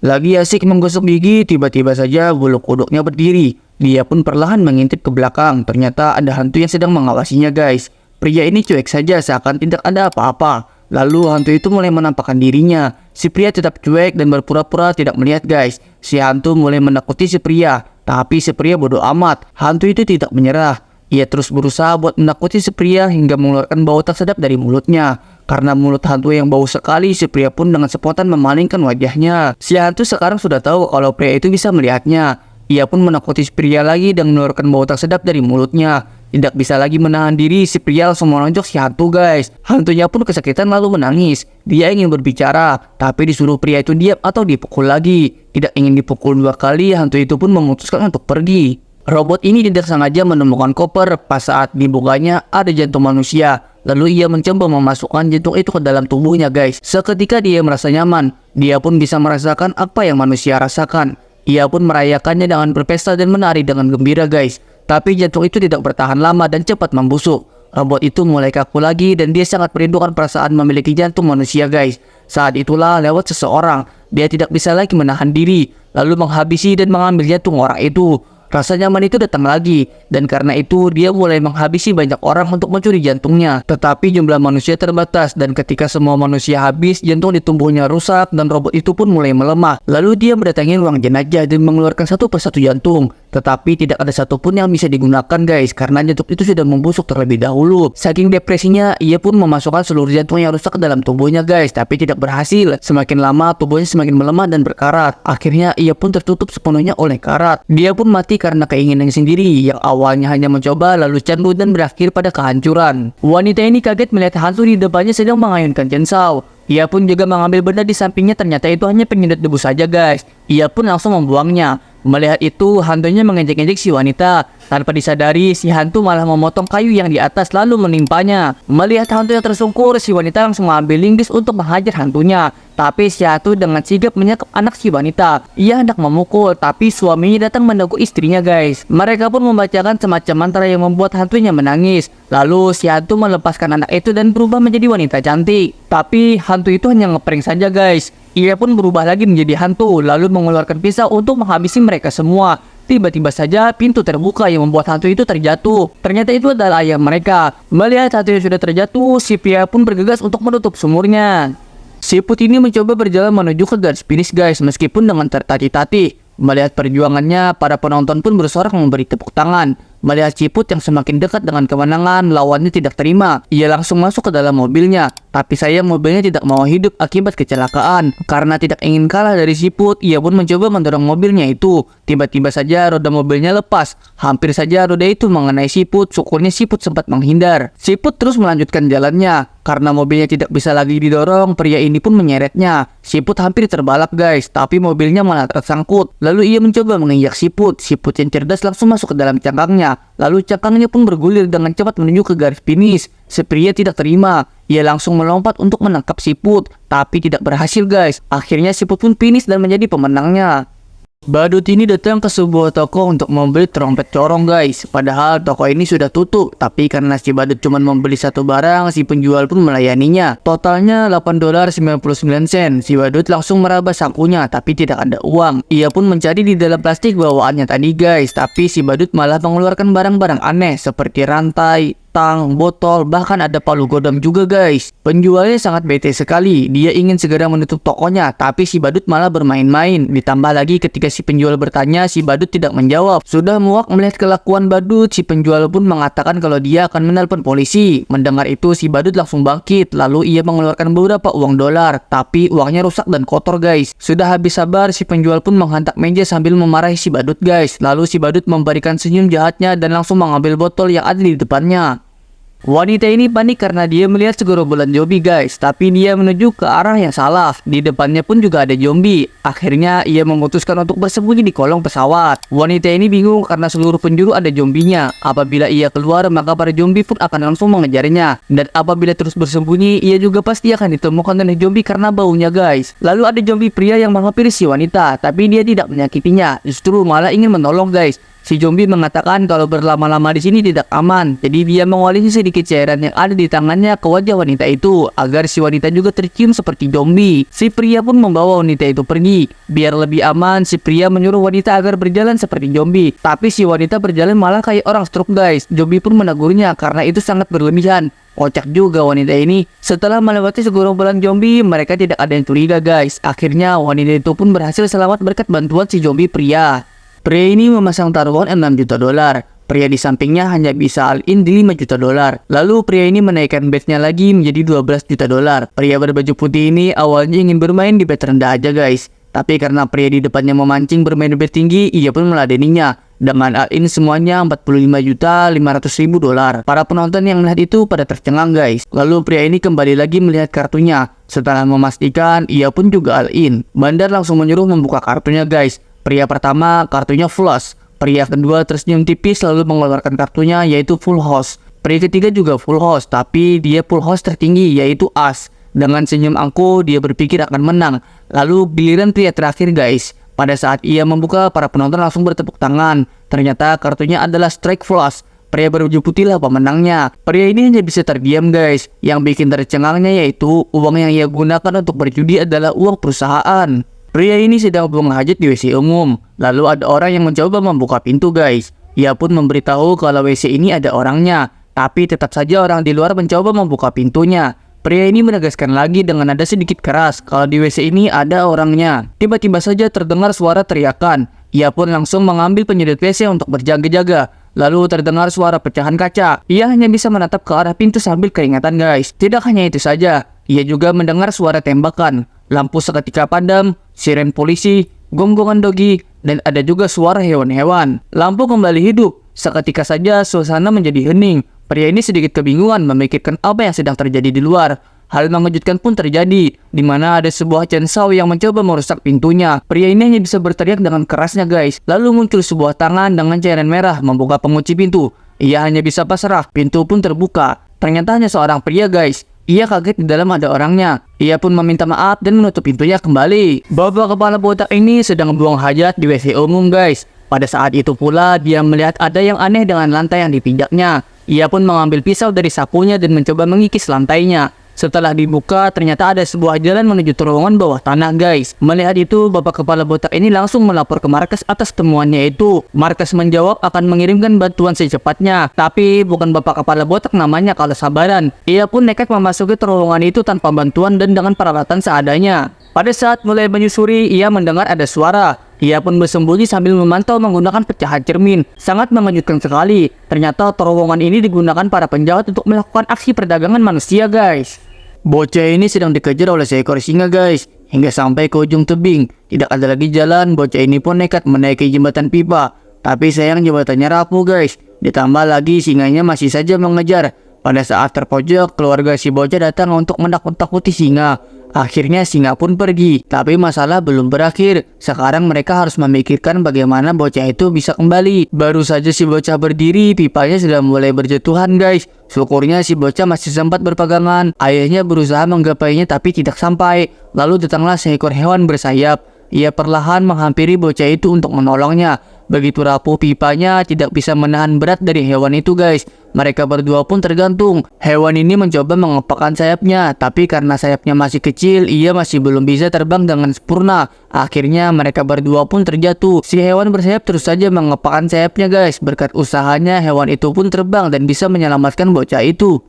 Lagi asik menggosok gigi, tiba-tiba saja bulu kuduknya berdiri. Dia pun perlahan mengintip ke belakang. Ternyata ada hantu yang sedang mengawasinya, guys. Pria ini cuek saja seakan tidak ada apa-apa. Lalu hantu itu mulai menampakkan dirinya. Si pria tetap cuek dan berpura-pura tidak melihat, guys. Si hantu mulai menakuti si pria. Tapi si pria bodoh amat. Hantu itu tidak menyerah. Ia terus berusaha buat menakuti si pria hingga mengeluarkan bau tak sedap dari mulutnya. Karena mulut hantu yang bau sekali, si pria pun dengan spontan memalingkan wajahnya. Si hantu sekarang sudah tahu kalau pria itu bisa melihatnya. Ia pun menakuti si pria lagi dan mengeluarkan bau tak sedap dari mulutnya. Tidak bisa lagi menahan diri, si pria langsung menonjok si hantu, guys. Hantunya pun kesakitan lalu menangis. Dia ingin berbicara, tapi disuruh pria itu diam atau dipukul lagi. Tidak ingin dipukul 2 kali, hantu itu pun memutuskan untuk pergi. Robot ini tidak sengaja menemukan koper. Pas saat dibukanya ada jantung manusia. Lalu ia mencoba memasukkan jantung itu ke dalam tubuhnya, guys. Seketika dia merasa nyaman. Dia pun bisa merasakan apa yang manusia rasakan. Ia pun merayakannya dengan berpesta dan menari dengan gembira, guys. Tapi jantung itu tidak bertahan lama dan cepat membusuk. Robot itu mulai kaku lagi dan dia sangat merindukan perasaan memiliki jantung manusia, guys. Saat itulah lewat seseorang. Dia tidak bisa lagi menahan diri, lalu menghabisi dan mengambil jantung orang itu. Rasa nyaman itu datang lagi, dan karena itu dia mulai menghabisi banyak orang untuk mencuri jantungnya. Tetapi jumlah manusia terbatas, dan ketika semua manusia habis, jantung di tubuhnya rusak dan robot itu pun mulai melemah. Lalu dia mendatangi ruang jenazah dan mengeluarkan satu persatu jantung. Tetapi tidak ada satupun yang bisa digunakan, guys, karena jantung itu sudah membusuk terlebih dahulu. Saking depresinya, ia pun memasukkan seluruh jantung yang rusak ke dalam tubuhnya, guys, tapi tidak berhasil. Semakin lama, tubuhnya semakin melemah dan berkarat. Akhirnya ia pun tertutup sepenuhnya oleh karat. Dia pun mati karena keinginannya sendiri yang awalnya hanya mencoba lalu candu dan berakhir pada kehancuran. Wanita ini kaget melihat hantu di depannya sedang mengayunkan chainsaw. Ia pun juga mengambil benda di sampingnya, ternyata itu hanya penyedot debu saja, guys. Ia pun langsung membuangnya. Melihat itu, hantunya mengejek-ejek si wanita. Tanpa disadari, si hantu malah memotong kayu yang di atas lalu menimpanya. Melihat hantu yang tersungkur, si wanita langsung mengambil linggis untuk menghajar hantunya. Tapi si hantu dengan sigap menyekap anak si wanita. Ia hendak memukul, tapi suaminya datang menegur istrinya, guys. Mereka pun membacakan semacam mantra yang membuat hantunya menangis. Lalu si hantu melepaskan anak itu dan berubah menjadi wanita cantik. Tapi hantu itu hanya ngeprank saja, guys. Ia pun berubah lagi menjadi hantu, lalu mengeluarkan pisau untuk menghabisi mereka semua. Tiba-tiba saja pintu terbuka yang membuat hantu itu terjatuh. Ternyata itu adalah ayah mereka. Melihat hantu yang sudah terjatuh, si pria pun bergegas untuk menutup sumurnya. Si putih ini mencoba berjalan menuju ke garis finish, guys, meskipun dengan tertatih-tatih. Melihat perjuangannya, para penonton pun bersorak memberi tepuk tangan. Melihat Ciput yang semakin dekat dengan kemenangan, lawannya tidak terima. Ia langsung masuk ke dalam mobilnya. Tapi sayang mobilnya tidak mau hidup akibat kecelakaan. Karena tidak ingin kalah dari Ciput, ia pun mencoba mendorong mobilnya itu. Tiba-tiba saja roda mobilnya lepas. Hampir saja roda itu mengenai Ciput, syukurnya Ciput sempat menghindar. Ciput terus melanjutkan jalannya. Karena mobilnya tidak bisa lagi didorong, pria ini pun menyeretnya. Siput hampir terbalap, guys, tapi mobilnya malah tersangkut. Lalu ia mencoba menginjak Siput. Siput yang cerdas langsung masuk ke dalam cangkangnya. Lalu cangkangnya pun bergulir dengan cepat menuju ke garis finish. Si pria tidak terima. Ia langsung melompat untuk menangkap Siput, tapi tidak berhasil, guys. Akhirnya Siput pun finish dan menjadi pemenangnya. Badut ini datang ke sebuah toko untuk membeli trompet corong, guys. Padahal toko ini sudah tutup, tapi karena si badut cuma membeli satu barang, si penjual pun melayaninya. Totalnya $8.99. Si badut langsung meraba sakunya, tapi tidak ada uang. Ia pun mencari di dalam plastik bawaannya tadi, guys. Tapi si badut malah mengeluarkan barang-barang aneh seperti rantai, tang, botol, bahkan ada palu godam juga, guys. Penjualnya sangat bete sekali. Dia ingin segera menutup tokonya, tapi si badut malah bermain-main. Ditambah lagi ketika si penjual bertanya, si badut tidak menjawab. Sudah muak melihat kelakuan badut, si penjual pun mengatakan kalau dia akan menelpon polisi. Mendengar itu, si badut langsung bangkit. Lalu ia mengeluarkan beberapa uang dolar, tapi uangnya rusak dan kotor, guys. Sudah habis sabar, si penjual pun menghantam meja sambil memarahi si badut, guys. Lalu si badut memberikan senyum jahatnya dan langsung mengambil botol yang ada di depannya. Wanita ini panik karena dia melihat segerombolan zombie, guys, tapi dia menuju ke arah yang salah. Di depannya pun juga ada zombie. Akhirnya ia memutuskan untuk bersembunyi di kolong pesawat. Wanita ini bingung karena seluruh penjuru ada zombinya. Apabila ia keluar, maka para zombie pun akan langsung mengejarnya. Dan apabila terus bersembunyi, ia juga pasti akan ditemukan oleh zombie karena baunya, guys. Lalu ada zombie pria yang menghampiri si wanita, tapi dia tidak menyakitinya, justru malah ingin menolong, guys. Si zombie mengatakan kalau berlama-lama di sini tidak aman, jadi dia mengolesi sedikit cairan yang ada di tangannya ke wajah wanita itu agar si wanita juga tercium seperti zombie. Si pria pun membawa wanita itu pergi. Biar lebih aman, si pria menyuruh wanita agar berjalan seperti zombie. Tapi si wanita berjalan malah kayak orang stroke guys. Zombie pun menegurnya karena itu sangat berlebihan. Kocak juga wanita ini. Setelah melewati segerombolan zombie, mereka tidak ada yang curiga guys. Akhirnya wanita itu pun berhasil selamat berkat bantuan si zombie pria. Pria ini memasang taruhan 6 juta dolar. Pria di sampingnya hanya bisa all-in di 5 juta dolar. Lalu pria ini menaikkan betnya lagi menjadi 12 juta dolar. Pria berbaju putih ini awalnya ingin bermain di bet rendah aja guys. Tapi karena pria di depannya memancing bermain bet tinggi, ia pun meladeninya. Dengan all-in semuanya 45.500.000 dolar. Para penonton yang melihat itu pada tercengang guys. Lalu pria ini kembali lagi melihat kartunya. Setelah memastikan, ia pun juga all-in. Bandar langsung menyuruh membuka kartunya guys. Pria pertama kartunya flush. Pria kedua tersenyum tipis lalu mengeluarkan kartunya yaitu full house. Pria ketiga juga full house, tapi dia full house tertinggi yaitu as. Dengan senyum angkuh dia berpikir akan menang. Lalu giliran pria terakhir guys. Pada saat ia membuka, para penonton langsung bertepuk tangan. Ternyata kartunya adalah strike flush. Pria berbaju putih lah pemenangnya. Pria ini hanya bisa terdiam guys. Yang bikin tercengangnya yaitu uang yang ia gunakan untuk berjudi adalah uang perusahaan. Pria ini sedang buang hajat di WC umum. Lalu ada orang yang mencoba membuka pintu guys. Ia pun memberitahu kalau WC ini ada orangnya. Tapi tetap saja orang di luar mencoba membuka pintunya. Pria ini menegaskan lagi dengan nada sedikit keras kalau di WC ini ada orangnya. Tiba-tiba saja terdengar suara teriakan. Ia pun langsung mengambil penyedot WC untuk berjaga-jaga. Lalu terdengar suara pecahan kaca. Ia hanya bisa menatap ke arah pintu sambil keringatan guys. Tidak hanya itu saja, ia juga mendengar suara tembakan. Lampu seketika padam, siren polisi, gonggongan dogi, dan ada juga suara hewan-hewan. Lampu kembali hidup. Seketika saja suasana menjadi hening. Pria ini sedikit kebingungan memikirkan apa yang sedang terjadi di luar. Hal mengejutkan pun terjadi, di mana ada sebuah chainsaw yang mencoba merusak pintunya. Pria ini hanya bisa berteriak dengan kerasnya guys. Lalu muncul sebuah tangan dengan cairan merah membuka pengunci pintu. Ia hanya bisa pasrah, pintu pun terbuka. Ternyata hanya seorang pria guys. Ia kaget di dalam ada orangnya. Ia pun meminta maaf dan menutup pintunya kembali. Bapak kepala botak ini sedang buang hajat di WC umum guys. Pada saat itu pula dia melihat ada yang aneh dengan lantai yang dipijaknya. Ia pun mengambil pisau dari sakunya dan mencoba mengikis lantainya. Setelah dibuka, ternyata ada sebuah jalan menuju terowongan bawah tanah guys. Melihat itu, bapak kepala botak ini langsung melapor ke markas atas temuannya itu. Markas menjawab akan mengirimkan bantuan secepatnya. Tapi bukan bapak kepala botak namanya kalau sabaran. Ia pun nekat memasuki terowongan itu tanpa bantuan dan dengan peralatan seadanya. Pada saat mulai menyusuri, ia mendengar ada suara. Ia pun bersembunyi sambil memantau menggunakan pecahan cermin. Sangat mengejutkan sekali. Ternyata terowongan ini digunakan para penjahat untuk melakukan aksi perdagangan manusia guys. Bocah ini sedang dikejar oleh seekor singa guys. Hingga sampai ke ujung tebing. Tidak ada lagi jalan, bocah ini pun nekat menaiki jembatan pipa. Tapi sayang jembatannya rapuh guys. Ditambah lagi singanya masih saja mengejar. Pada saat terpojok, keluarga si bocah datang untuk menakut-takuti singa. Akhirnya singa pun pergi, tapi masalah belum berakhir. Sekarang mereka harus memikirkan bagaimana bocah itu bisa kembali. Baru saja si bocah berdiri, pipanya sudah mulai berjatuhan guys. Syukurnya si bocah masih sempat berpegangan. Ayahnya berusaha menggapainya tapi tidak sampai. Lalu datanglah seekor hewan bersayap. Ia perlahan menghampiri bocah itu untuk menolongnya. Begitu rapuh pipanya, tidak bisa menahan berat dari hewan itu guys. Mereka berdua pun tergantung. Hewan ini mencoba mengepakkan sayapnya, tapi karena sayapnya masih kecil, ia masih belum bisa terbang dengan sempurna. Akhirnya mereka berdua pun terjatuh. Si hewan bersayap terus saja mengepakkan sayapnya guys. Berkat usahanya, hewan itu pun terbang dan bisa menyelamatkan bocah itu.